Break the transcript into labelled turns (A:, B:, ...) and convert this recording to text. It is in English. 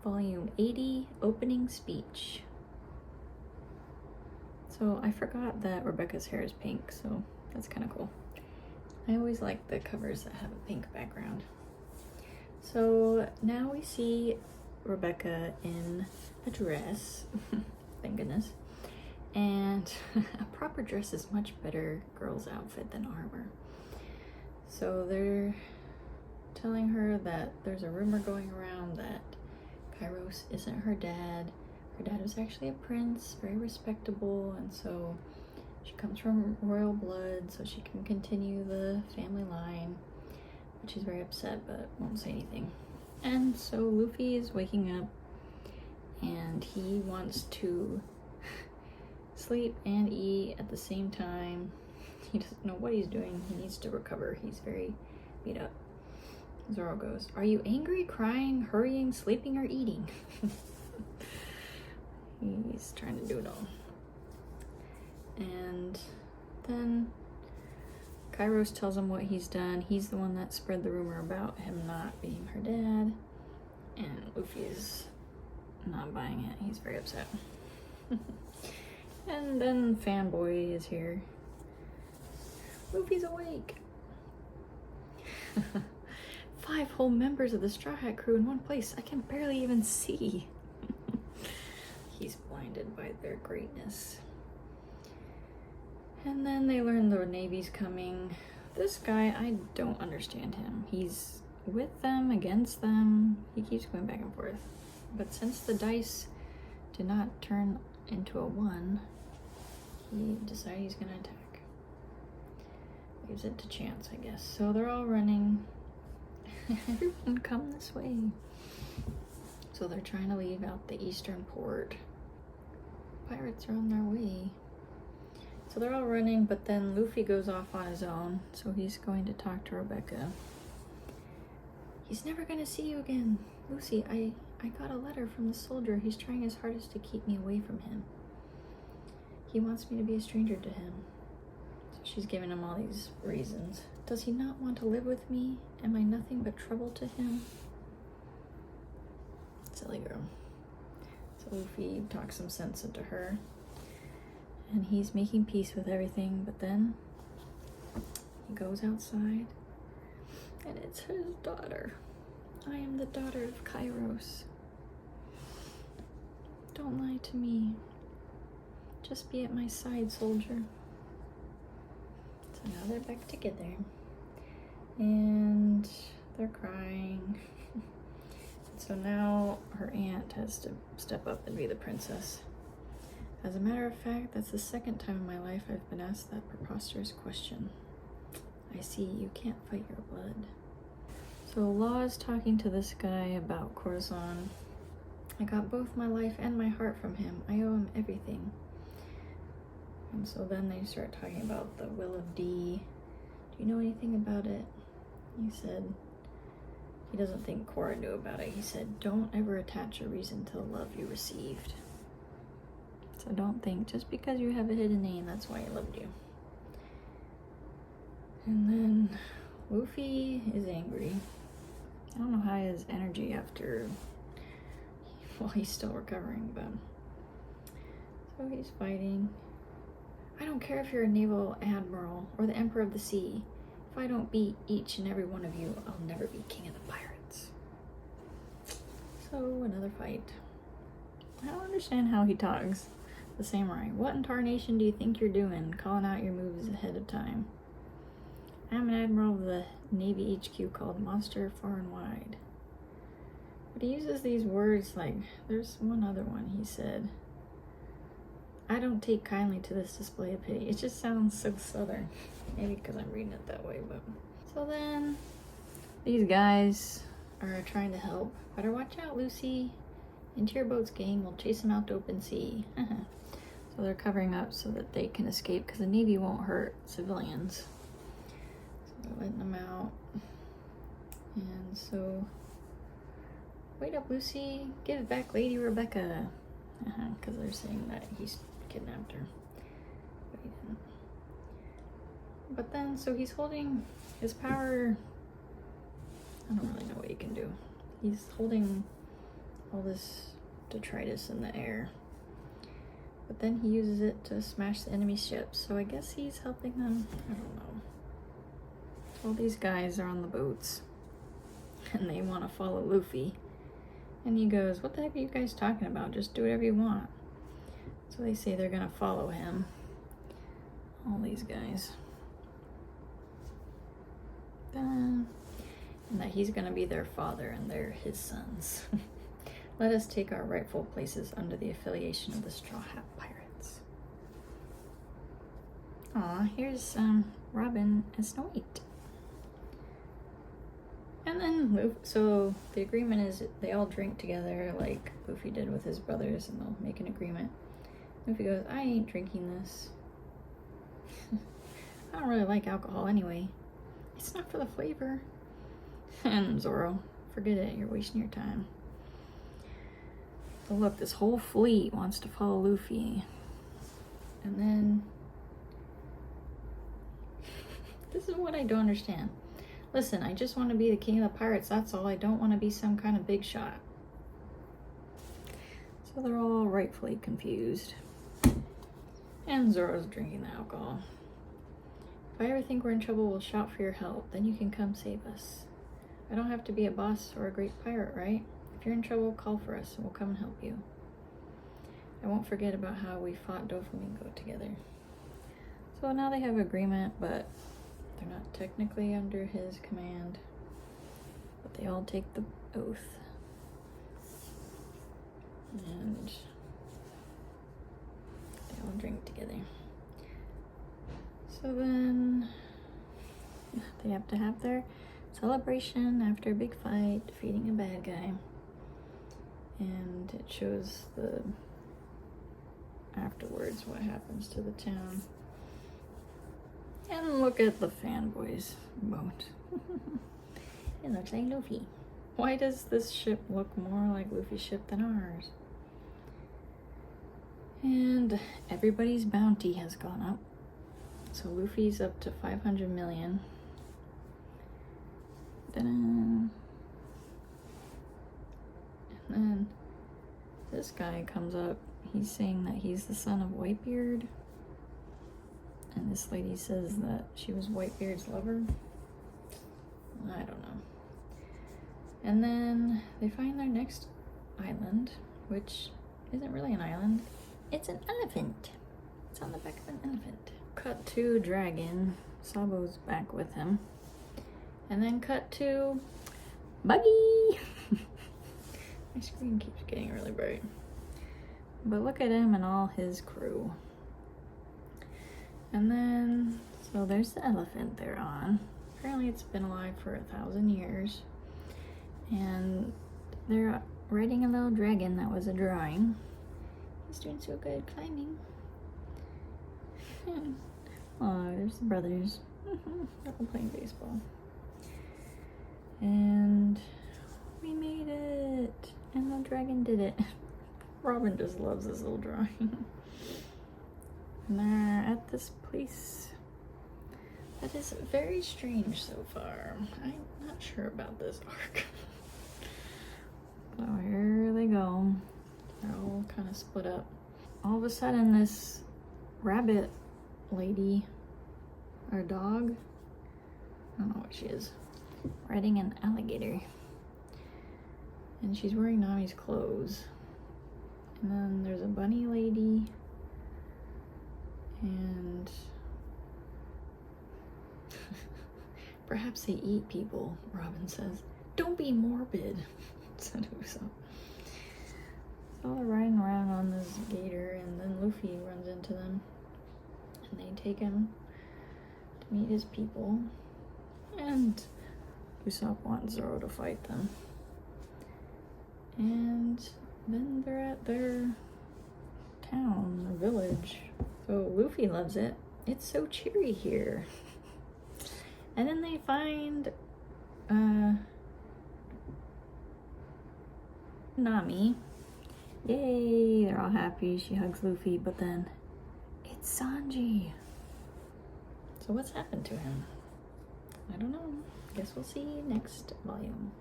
A: Volume 80, Opening Speech. So I forgot that Rebecca's hair is pink, so that's kind of cool. I always like the covers that have a pink background. So now we see Rebecca in a dress, thank goodness. And a proper dress is much better girl's outfit than armor. So they're telling her that there's a rumor going around that Kairos isn't her dad. Her dad was actually a prince, very respectable, and so she comes from royal blood, so she can continue the family line. But she's very upset, but won't say anything. And so Luffy is waking up, and he wants to sleep and eat at the same time. He doesn't know what he's doing. He needs to recover. He's very beat up. Zoro goes, "Are you angry, crying, hurrying, sleeping, or eating?" He's trying to do it all. And then Kairos tells him what he's done. He's the one that spread the rumor about him not being her dad. And Luffy is not buying it. He's very upset. And then Fanboy is here. Luffy's awake. 5 whole members of the Straw Hat crew in one place. I can barely even see. He's blinded by their greatness. And then they learn the Navy's coming. This guy, I don't understand him. He's with them, against them. He keeps going back and forth. But since the dice did not turn into a 1, he decided he's gonna attack. Leaves it to chance, I guess. So they're all running. Everyone come this way. So they're trying to leave out the eastern port. Pirates are on their way. So they're all running, but then Luffy goes off on his own. So he's going to talk to Rebecca. He's never gonna see you again. Lucy, I got a letter from the soldier. He's trying his hardest to keep me away from him. He wants me to be a stranger to him. So she's giving him all these reasons. Does he not want to live with me? Am I nothing but trouble to him? Silly girl. So Luffy talks some sense into her. And he's making peace with everything, but then he goes outside and it's his daughter. I am the daughter of Kairos. Don't lie to me. Just be at my side, soldier. So now they're back together. And they're crying. So now her aunt has to step up and be the princess. As a matter of fact, that's the 2nd time in my life I've been asked that preposterous question. I see you can't fight your blood. So Law is talking to this guy about Corazon. I got both my life and my heart from him. I owe him everything. And so then they start talking about the Will of D. Do you know anything about it? He said he doesn't think Korra knew about it. He said, don't ever attach a reason to the love you received. So don't think just because you have a hidden name, that's why he loved you. And then Luffy is angry. I don't know how he has energy after, well, he's still recovering, but so he's fighting. I don't care if you're a naval admiral or the emperor of the sea. If I don't beat each and every one of you, I'll never be king of the pirates. So another fight. I don't understand how he talks. The samurai. What in tarnation do you think you're doing? Calling out your moves ahead of time. I'm an admiral of the Navy HQ called Monster Far and Wide. But he uses these words like, there's one other one he said. I don't take kindly to this display of pity. It just sounds so southern. Maybe because I'm reading it that way, but. So then, these guys are trying to help. Better watch out, Lucy. Into your boats, gang. We'll chase them out to open sea. So they're covering up so that they can escape because the Navy won't hurt civilians. So they're letting them out. And so, wait up, Lucy. Give back Lady Rebecca. Because they're saying that he's kidnapped her. But he didn't. But then, so he's holding his power. I don't really know what he can do. He's holding all this detritus in the air. But then he uses it to smash the enemy ships, so I guess he's helping them. I don't know. All these guys are on the boats, and they want to follow Luffy. And he goes, what the heck are you guys talking about? Just do whatever you want. So they say they're gonna follow him. All these guys. And that he's gonna be their father and they're his sons. Let us take our rightful places under the affiliation of the Straw Hat Pirates. Aw, here's Robin and Snow White. And then, so the agreement is they all drink together like Luffy did with his brothers, and they'll make an agreement. Luffy goes, I ain't drinking this. I don't really like alcohol anyway. It's not for the flavor. And Zoro, forget it, you're wasting your time. So look, this whole fleet wants to follow Luffy. And then, this is what I don't understand. Listen, I just want to be the king of the pirates, that's all. I don't want to be some kind of big shot. So they're all rightfully confused. And Zoro's drinking the alcohol. If I ever think we're in trouble, we'll shout for your help. Then you can come save us. I don't have to be a boss or a great pirate, right? If you're in trouble, call for us and we'll come and help you. I won't forget about how we fought Doflamingo together. So now they have agreement, but they're not technically under his command. But they all take the oath. And they all drink together. So then they have to have their celebration after a big fight, defeating a bad guy. And it shows the afterwards what happens to the town. And look at the fanboys boat. It looks like Luffy. Why does this ship look more like Luffy's ship than ours? And everybody's bounty has gone up. So Luffy's up to 500 million. And then this guy comes up. He's saying that he's the son of Whitebeard. And this lady says that she was Whitebeard's lover. I don't know. And then they find their next island, which isn't really an island. It's an elephant. It's on the back of an elephant. Cut to Dragon. Sabo's back with him. And then cut to Buggy. My screen keeps getting really bright. But look at him and all his crew. And then, so there's the elephant they're on. Apparently it's been alive for 1,000 years. And they're riding a little dragon that was a drawing. He's doing so good climbing. Oh, there's the brothers. They're all playing baseball. And we made it. And the dragon did it. Robin just loves this little drawing. And they're at this place that is very strange so far. I'm not sure about this arc. So here they go. They're all kind of split up. All of a sudden this rabbit lady, or dog, I don't know what she is, riding an alligator. And she's wearing Nami's clothes. And then there's a bunny lady. And perhaps they eat people, Robin says. Don't be morbid, said Usopp. So they're riding around on this gator, and then Luffy runs into them. And they take him to meet his people. And Usopp wants Zoro to fight them. And then they're at their town, their village. So Luffy loves it. It's so cheery here. And then they find Nami. Yay, they're all happy. She hugs Luffy, but then it's Sanji. So what's happened to him? I don't know. Guess we'll see next volume.